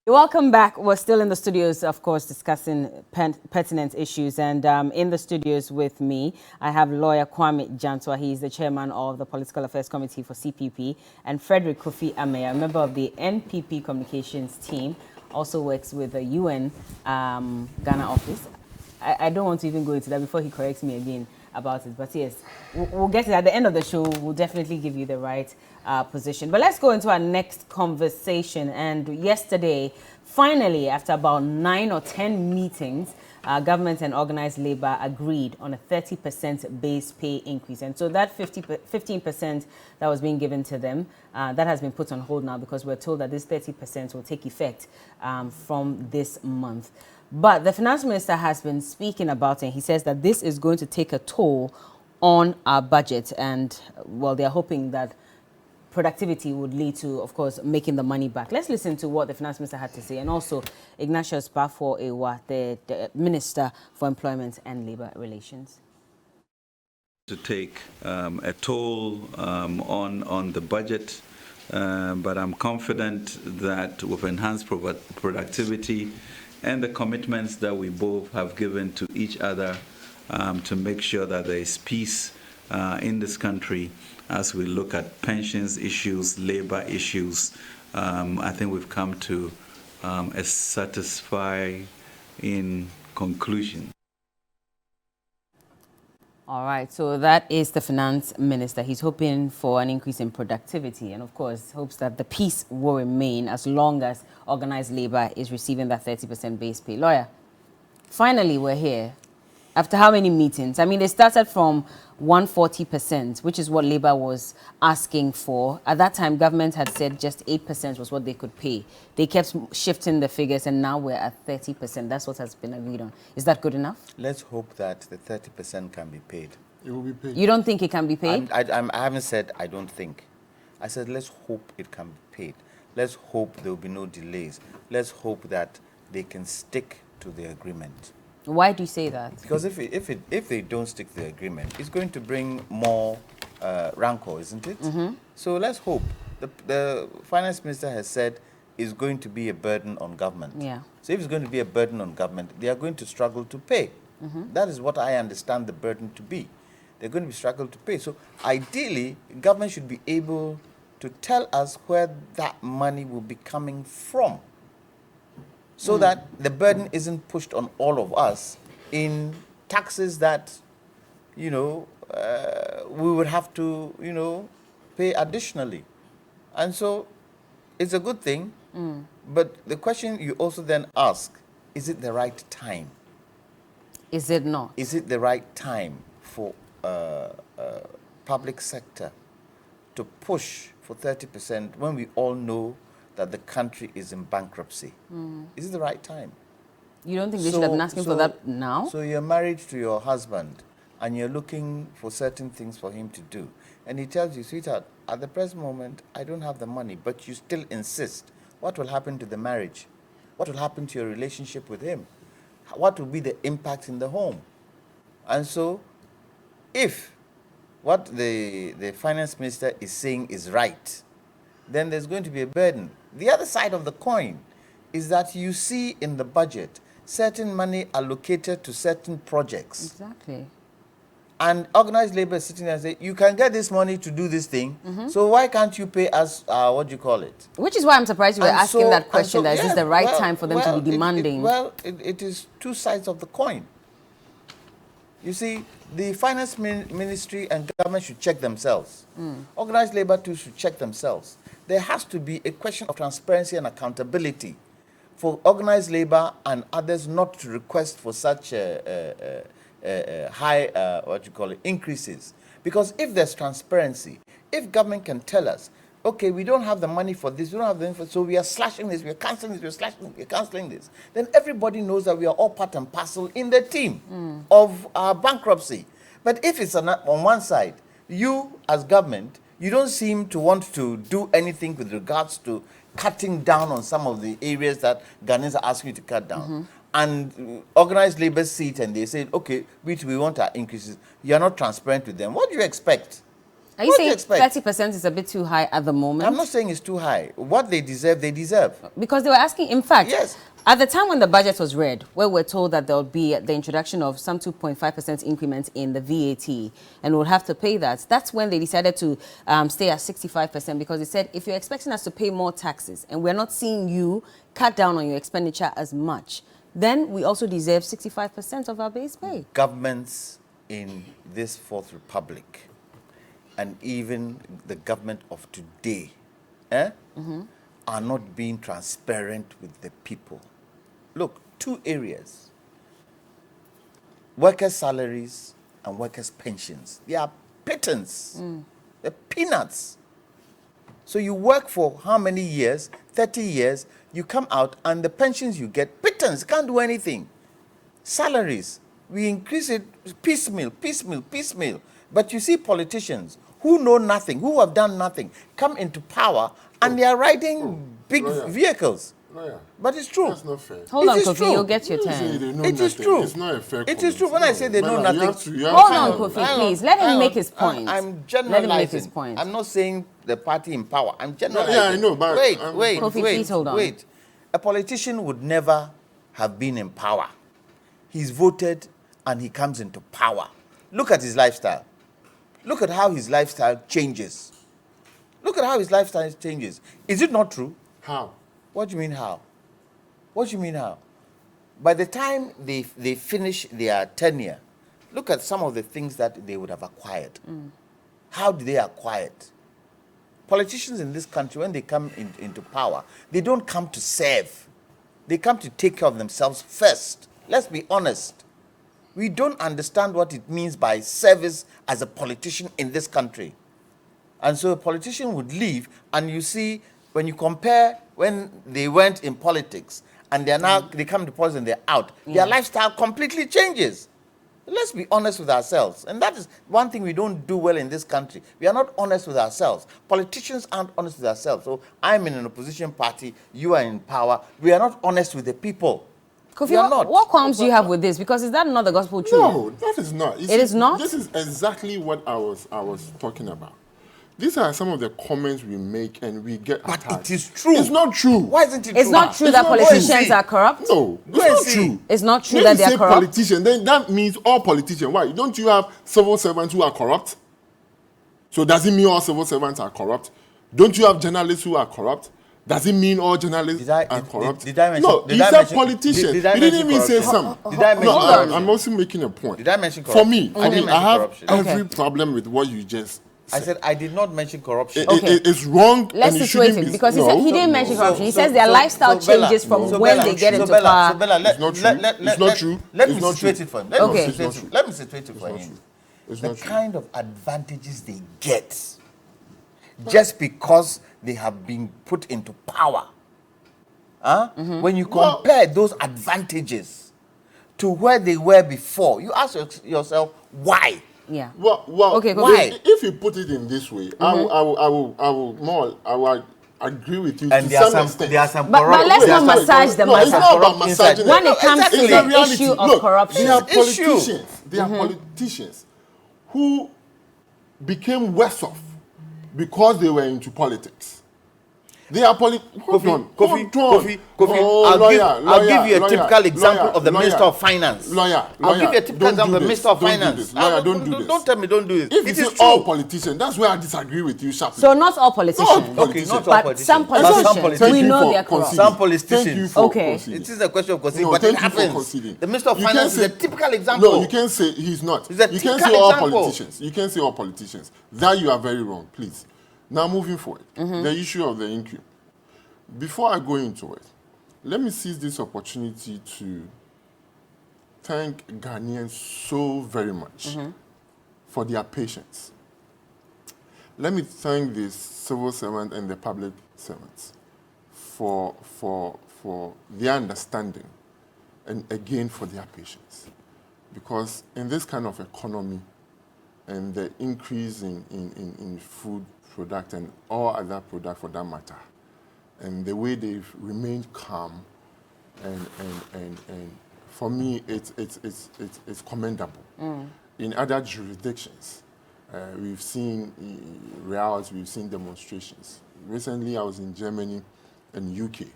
Welcome back. We're still in the studios, of course, discussing pertinent issues. And in the studios with me, I have lawyer Kwame Jantwa. He is the chairman of the Political Affairs Committee for CPP. And Frederick Kofi Amey, a member of the NPP communications team, also works with the UN Ghana office. I don't want to even go into that before he corrects me again about it. But yes, we'll get it at the end of the show. We'll definitely give you the right position. But let's go into our next conversation. And yesterday, finally, after about 9 or 10 meetings, government and organized labor agreed on a 30% base pay increase. And so that 15% that was being given to them, that has been put on hold now because we're told that this 30% will take effect from this month. But the finance minister has been speaking about it. He says that this is going to take a toll on our budget. And, well, they're hoping that productivity would lead to, of course, making the money back. Let's listen to what the finance minister had to say. And also, Ignatius Bafo-Ewa, the Minister for Employment and Labour Relations. To take a toll on the budget, but I'm confident that with enhanced productivity and the commitments that we both have given to each other to make sure that there is peace in this country as we look at pensions issues, labor issues. I think we've come to a satisfying conclusion. All right, so that is the finance minister. He's hoping for an increase in productivity and, of course, hopes that the peace will remain as long as organized labor is receiving that 30% base pay. Lawyer, finally, we're here. After how many meetings? I mean, they started from 140%, which is what labor was asking for. At that time, government had said just 8% was what they could pay. They kept shifting the figures, and now we're at 30%. That's what has been agreed on. Is that good enough? Let's hope that the 30% can be paid. It will be paid. You don't think it can be paid? I haven't said I don't think. I said let's hope it can be paid. Let's hope there will be no delays. Let's hope that they can stick to the agreement. Why do you say that? Because if they don't stick to the agreement, it's going to bring more rancor, isn't it? Mm-hmm. So let's hope. The finance minister has said it's going to be a burden on government. Yeah. So if it's going to be a burden on government, they are going to struggle to pay. Mm-hmm. That is what I understand the burden to be. They're going to be struggle to pay. So ideally, government should be able to tell us where that money will be coming from, so that the burden isn't pushed on all of us in taxes that, we would have to, pay additionally. And so it's a good thing, but the question you also then ask, is it the right time? Is it not? Is it the right time for public sector to push for 30% when we all know that the country is in bankruptcy? Is it the right time? You don't think they should have been asking for that now? So you're married to your husband and you're looking for certain things for him to do. And he tells you, sweetheart, at the present moment, I don't have the money, but you still insist. What will happen to the marriage? What will happen to your relationship with him? What will be the impact in the home? And so if what the finance minister is saying is right, then there's going to be a burden. The other side of the coin is that you see in the budget certain money allocated to certain projects. Exactly. And organized labor is sitting there and say, you can get this money to do this thing, so why can't you pay us, Which is why I'm surprised you were asking that question, is this the right time for them to be demanding? It is two sides of the coin. You see, the finance ministry and government should check themselves. Organized labor too should check themselves. There has to be a question of transparency and accountability for organized labor and others not to request for such high, increases. Because if there's transparency, if government can tell us, okay, we don't have the money for this, we don't have the money for, so we are slashing this, we are cancelling this, we're cancelling this, then everybody knows that we are all part and parcel in the team of our bankruptcy. But if it's on one side, you as government, you don't seem to want to do anything with regards to cutting down on some of the areas that Ghanaians are asking you to cut down. And organized labor see it and they say, okay, we want our increases. You're not transparent with them. What do you expect? Are you What do you saying expect? 30% is a bit too high at the moment? I'm not saying it's too high. What they deserve, they deserve. Because they were asking, in fact, Yes. at the time when the budget was read, where we're told that there will be the introduction of some 2.5% increment in the VAT, and we'll have to pay that, that's when they decided to stay at 65%, because they said, if you're expecting us to pay more taxes and we're not seeing you cut down on your expenditure as much, then we also deserve 65% of our base pay. Governments in this Fourth Republic, and even the government of today, are not being transparent with the people. Look, two areas: workers' salaries and workers' pensions. They are pittance. They're peanuts. So you work for how many years? 30 years. You come out and the pensions you get, pittance, can't do anything. Salaries, we increase it piecemeal, piecemeal, piecemeal. But you see politicians who know nothing, who have done nothing, come into power and they are riding big vehicles. Lawyer, But it's true. that's not fair. Hold on, It is Kofi, true. you'll get your You say turn. they know It is nothing. true. It's not a fair It is true. comment. When I say they know Mela, nothing, you have Hold to- on, hang Kofi, hang please. Let him hang make on. his point. I'm Let him make his generalizing. point. I'm not saying the party in power. I'm generalizing. Yeah, I know, but wait, Kofi, please hold on. wait. A politician would never have been in power. He's voted and he comes into power. Look at his lifestyle. Look at how his lifestyle changes. Look at how his lifestyle changes. Is it not true? How? What do you mean how? What do you mean how? By the time they finish their tenure, look at some of the things that they would have acquired. How do they acquire it? Politicians in this country, when they come into power, they don't come to serve. They come to take care of themselves first. Let's be honest. We don't understand what it means by service as a politician in this country. And so a politician would leave, and you see, when you compare when they went in politics and they are now they come to politics and they're out, their lifestyle completely changes. Let's be honest with ourselves. And that is one thing we don't do well in this country. We are not honest with ourselves. Politicians aren't honest with ourselves. So I'm in an opposition party, you are in power. We are not honest with the people. Kofi, We are not. what qualms do you have with this? Because is that not the gospel truth? No, that is not. You It is not? This is exactly what I was talking about. These are some of the comments we make and we get But attacked. it is true. It's not true. Why isn't it It's true? not true It's that not- politicians see. are corrupt? No, it's Go and not see. true. It's not true When that you they are say corrupt? politician, then that means all politicians. Why? Don't you have civil servants who are corrupt? So does it mean all civil servants are corrupt? Don't you have journalists who are corrupt? Does it mean all journalists are corrupt? Did I mention? No, did you I said mention- politician. did I You didn't mention even say corruption? some. Did I mention No, corruption? I'm also making a point. Did I mention For corruption? me, I didn't mention I have corruption. every problem with what you just I said I did not mention corruption. Okay. It's wrong. Let's and it situate shouldn't it, be- because no, he didn't mention no. corruption. He says their lifestyle Bella, changes from so when Bella, they get so into Bella, power. So Bella, It's not true. It's not true. Let It's me not situate true. it for him. Let Okay. me It's not situate it. true. Let me situate it for not him. true. It's The not true. kind of advantages they get just because they have been put into power. When you compare those advantages to where they were before, you ask yourself why. Yeah. Well, Okay, go ahead. if you put it in this way, I will agree with you And to there are some some, extent. there are some But corrupt. let's there are not some- massage the No, it's matter. not about Corrupt inside. massaging When it. it comes exactly. to It's a the reality. issue of Look, corruption. There are It's an issue. politicians. There are politicians who became worse off because they were into politics. They are Hold on. Kofi, Oh, I'll give you a typical example lawyer, of the Minister of Finance. Lawyer, I'll give you a typical don't example of do the this. Minister of Don't do Finance. this. Lawyer, don't do this. Don't tell me don't do it. If It you is say all true. politicians, that's where I disagree with you sharply. So not all politicians. Okay, not all But politicians. some But politicians, Thank we you know for they are corrupt. conceding. Some politicians. Thank you for Okay. conceding. It is a question of conceding, No, but it thank you for happens. conceding. The Minister of You can't Finance is say- a typical example. No, you can't say he's not. He's a You can't typical say all example. politicians. You can't say all politicians. That you are very wrong, please. Now moving forward, the issue of the INCU. Before I go into it, let me seize this opportunity to thank Ghanaians so very much for their patience. Let me thank the civil servant and the public servants for their understanding and again for their patience. Because in this kind of economy and the increase in food product and all other product for that matter, and the way they've remained calm, and for me, it's commendable. In other jurisdictions, We've seen riots, we've seen demonstrations. Recently, I was in Germany and UK,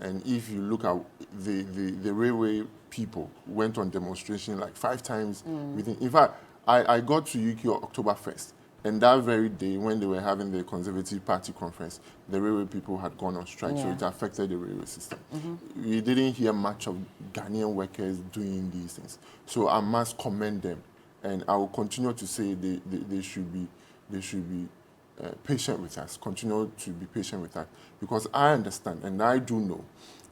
and if you look at the railway people went on demonstration like 5 times within. In fact, I got to UK on October 1st, and that very day when they were having the Conservative Party conference, the railway people had gone on strike, so it affected the railway system. We didn't hear much of Ghanaian workers doing these things, so I must commend them, and I will continue to say they should be patient with us, continue to be patient with us, because I understand and I do know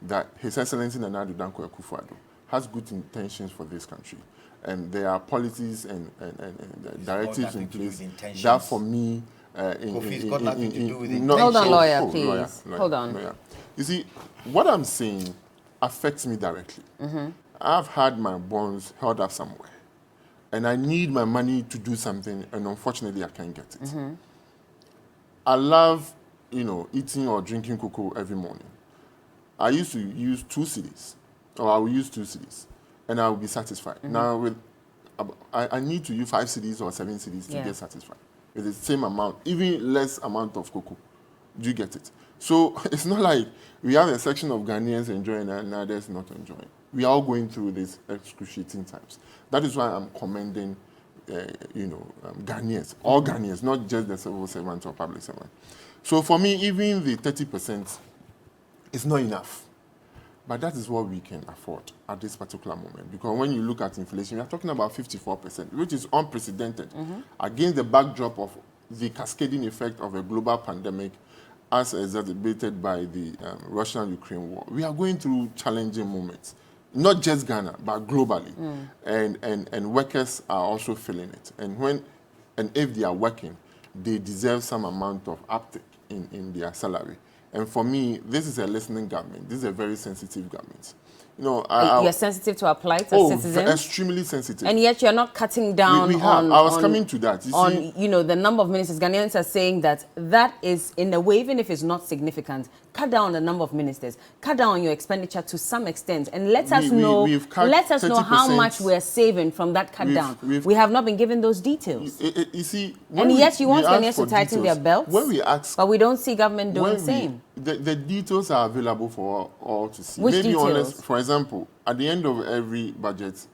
that His Excellency Nana Addo Dankwa Akufo-Addo has good intentions for this country. And there are policies and directives in place that for me... It's got nothing to do with intentions. Hold on, lawyer, please. Lawyer, hold on. Lawyer. You see, what I'm saying affects me directly. I've had my bonds held up somewhere, and I need my money to do something, and unfortunately I can't get it. I love, eating or drinking cocoa every morning. I used to use 2 cedis, or I will use 2 cedis, and I will be satisfied. Now, I need to use 5 cedis or 7 cedis to get satisfied. With the same amount, even less amount of cocoa. Do you get it? So it's not like we have a section of Ghanaians enjoying and others not enjoying. We are all going through these excruciating times. That is why I'm commending, Ghanaians, all Ghanaians, not just the civil servants or public servants. So for me, even the 30% is not enough. But that is what we can afford at this particular moment. Because when you look at inflation, we are talking about 54%, which is unprecedented, against the backdrop of the cascading effect of a global pandemic as exacerbated by the Russian-Ukraine war. We are going through challenging moments, not just Ghana, but globally. And workers are also feeling it. And if they are working, they deserve some amount of uptick in their salary. And for me, this is a listening government. This is a very sensitive government. You're sensitive to our plight as citizens? Extremely sensitive. And yet you're not cutting down on... I was coming to that. The number of ministers. Ghanaians are saying that is, in a way, even if it's not significant, cut down the number of ministers, cut down on your expenditure to some extent, and let us know how much we're saving from that cut down. We have not been given those details. You see... And yet you want Ghanaians to tighten their belts, when we ask, but we don't see government doing the same. The details are available for all to see. Which details? For example, at the end of every budget,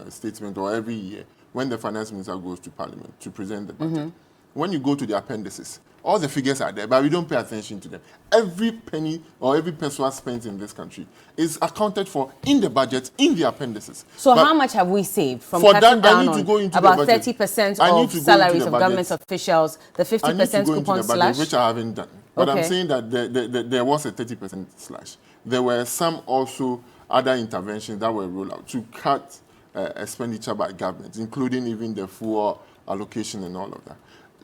statement or every year, when the finance minister goes to Parliament to present the budget, when you go to the appendices, all the figures are there, but we don't pay attention to them. Every penny or every peso spent in this country is accounted for in the budget, in the appendices. So how much have we saved from cutting down on about 30% of salaries of government officials, the 50% coupon slash? Which I haven't done. But I'm saying that there was a 30% slash. There were some also other interventions that were rolled out to cut expenditure by government, including even the fuel allocation and all of that.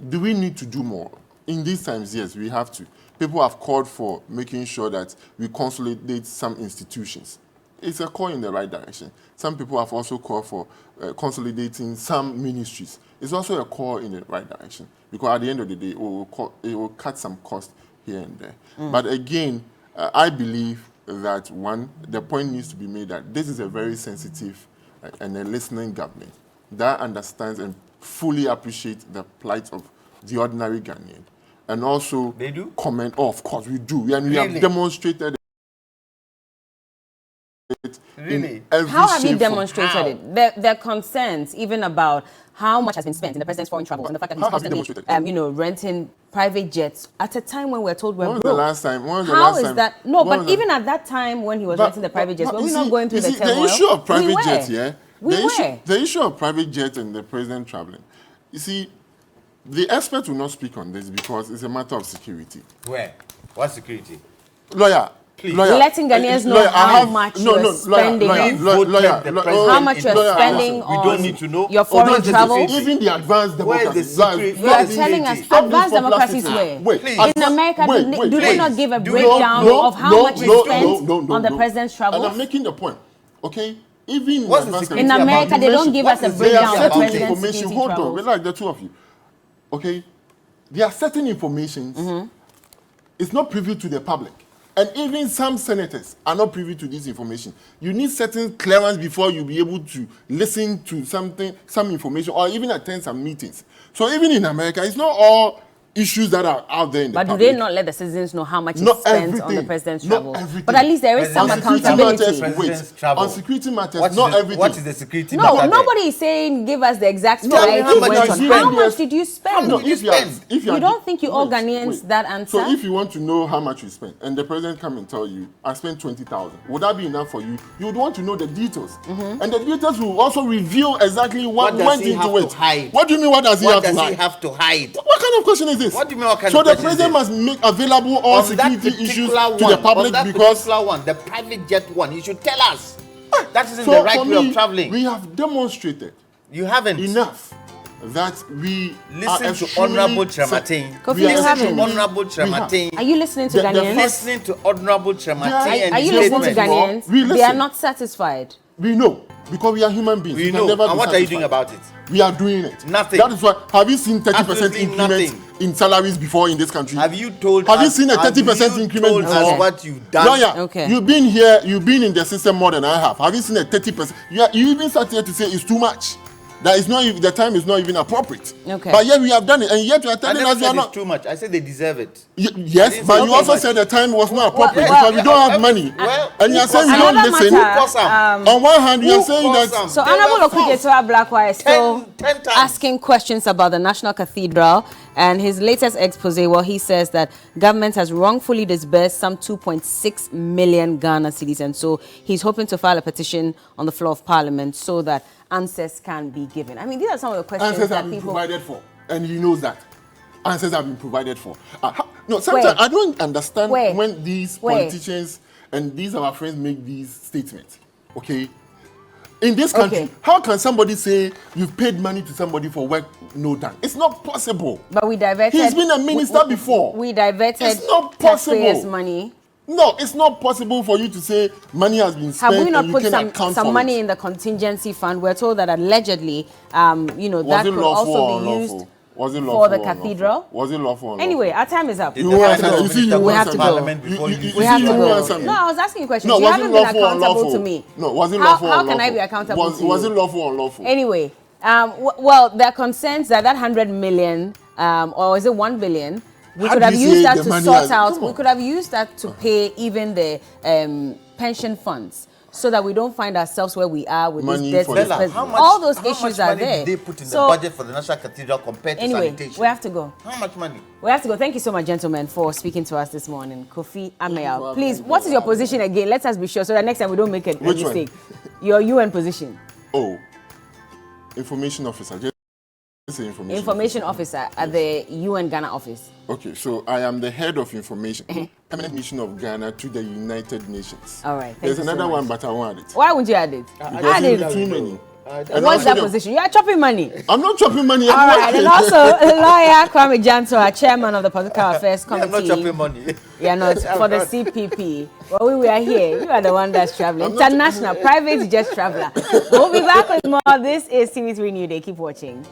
Do we need to do more? In these times, yes, we have to. People have called for making sure that we consolidate some institutions. It's a call in the right direction. Some people have also called for consolidating some ministries. It's also a call in the right direction, because at the end of the day, it will cut some cost here and there. But again, I believe that, one, the point needs to be made that this is a very sensitive and a listening government that understands and fully appreciates the plight of the ordinary Ghanaian. And also they do? Comment, of course we do. And we have demonstrated it in every How have you shape demonstrated it? There are concerns even about how much has been spent in the president's foreign travels and the fact that he's constantly renting private jets at a time when we're told we're broke. When was the last time? That? No, but even at that time when he was renting the private jets, were we not going through the turmoil? The issue of private jets, The issue of private jets and the president traveling. You see, the experts will not speak on this because it's a matter of security. Where? What security? Lawyer. Letting Ghanaians know how much you're spending. How much you're spending on. We don't need to know. Your foreign travel. Even the advanced democracies. You are telling us advanced democracies where? In America, do they not give a breakdown of how much is spent on the president's travel? And I'm making the point, okay? Even in America, they don't give us a breakdown of the president's information. Hold on, we're like the two of you. Okay? There are certain information, it's not privy to the public. And even some senators are not privy to this information. You need certain clearance before you'll be able to listen to some information, or even attend some meetings. So even in America, it's not all issues that are out there in the But public. do they not let the citizens know how much is spent on the president's travel? Not everything. But at least there is some On security accountability. President's travel. On security matters, What is not the- everything. What is the security No, matter nobody is saying give us the exact Tell me flight how you much went you on. spent. How much did you spend? No, if you are- You don't think you all Ghanaians wait. that answer? So if you want to know how much you spent, and the president come and tell you, I spent 20,000, would that be enough for you? You would want to know the details. Mm-hmm. And the details will also reveal exactly what does went he into have it. to hide? What do you mean, what does he What have does to he hide? have to hide? What kind of question is this? What do you mean, what kind so of the question is president this? must make available all On that security issues particular to one, the public on that because particular one, the private jet one, you should tell us. That isn't so the right for way me, of traveling. we have demonstrated You haven't. enough that we are Listen to extremely Honorable se- Trematin. Kofi, we you are haven't. Listen to extremely- Honorable we have. Trematin. Are you listening to The Ghanaians? Listening to Honorable Trematin Yeah, and Are his you listening to statement. Ghanaians? We They are listen. not satisfied. We know because we are human beings. We We can know. never And be what are you doing satisfied. about it? We are doing it. Nothing. That is why. Have you seen 30% Absolutely increments nothing. in salaries before in this country? Have you told Have you us? seen a have 30% you increment told before? us what you've done? Lawyer, Okay. you've been here. You've been in the system more than I have. Have you seen a 30%? You even sat here to say it's too much. That is not. The time is not even appropriate. Okay. But yet we have done it, and yet you are I telling never us we are said it's not. too much. I said they deserve it. Yes, didn't but say you okay also much. said the time was not appropriate Well, because we don't have money. well, and you are who saying we caused don't Another listen. matter, Who caused them? On one hand, you are Who saying caused that. them? So They Honorable were forced. Okujetua Blackwire is still 10 times. asking questions about the National Cathedral and his latest expose. Well, he says that government has wrongfully disbursed some 2.6 million Ghana cedis, and so he's hoping to file a petition on the floor of Parliament so that answers can be given. I mean, these are some of the questions Answers that have been people. provided for, and he knows that. Answers have been provided for. No, sometimes Where? I don't understand Where? when these Where? politicians and these our friends make these statements. Okay, in this country, Okay. how can somebody say you've paid money to somebody for work no done? It's not possible. But we diverted. He's been a minister before. We diverted It's not taxpayers' possible. money. No, it's not possible for you to say money has been spent Have we not and you put can some account for money it. in the contingency fund? We're told that allegedly, that Was it could lawful or also be unlawful? used Was it for lawful the or unlawful? cathedral. Was it lawful or unlawful? Anyway, our time is up. Did You the want finance to- you see, minister you go have to to go. Parliament before you We have to you go. answer me. No, I was asking you a question. No, You was haven't it been lawful or accountable unlawful? to me. No, was it How- lawful or how unlawful? can I be accountable to Was you? it lawful or unlawful? Anyway, well, there are concerns that 100 million, or is it 1 billion, we How could do have you used say that the to money sort has- out. come We on. could have used that to pay even the pension funds, so that we don't find ourselves where we are with Money this for debt. the- Bella, how much, All those how issues much are money there. did they put in So, the budget for the National Cathedral compared to anyway, sanitation? we have to go. How much money? We have to go. Thank you so much, gentlemen, for speaking to us this morning. Kofi Ameal, for please, having what me. is your position again? Let us be sure so that next time we don't make a Which one? mistake. Your UN position. Oh, information officer. Just say Information officer at the UN Ghana office. Okay, so I am the head of information, permanent mission of Ghana to the United Nations. All right, thank There's you so another much. one, but I want it. Why would you add it? Because Add it's it. too many. And What's also that the- position? You are chopping money. I'm not chopping money. All right, and also lawyer Kwame Janto, chairman of the Political Affairs I'm not Committee. chopping money. Yeah, not for the CPP. Well, we are here. You are the one that's traveling. I'm not- International, private jet traveler. We'll be back with more. This is TV3 New Day. Keep watching.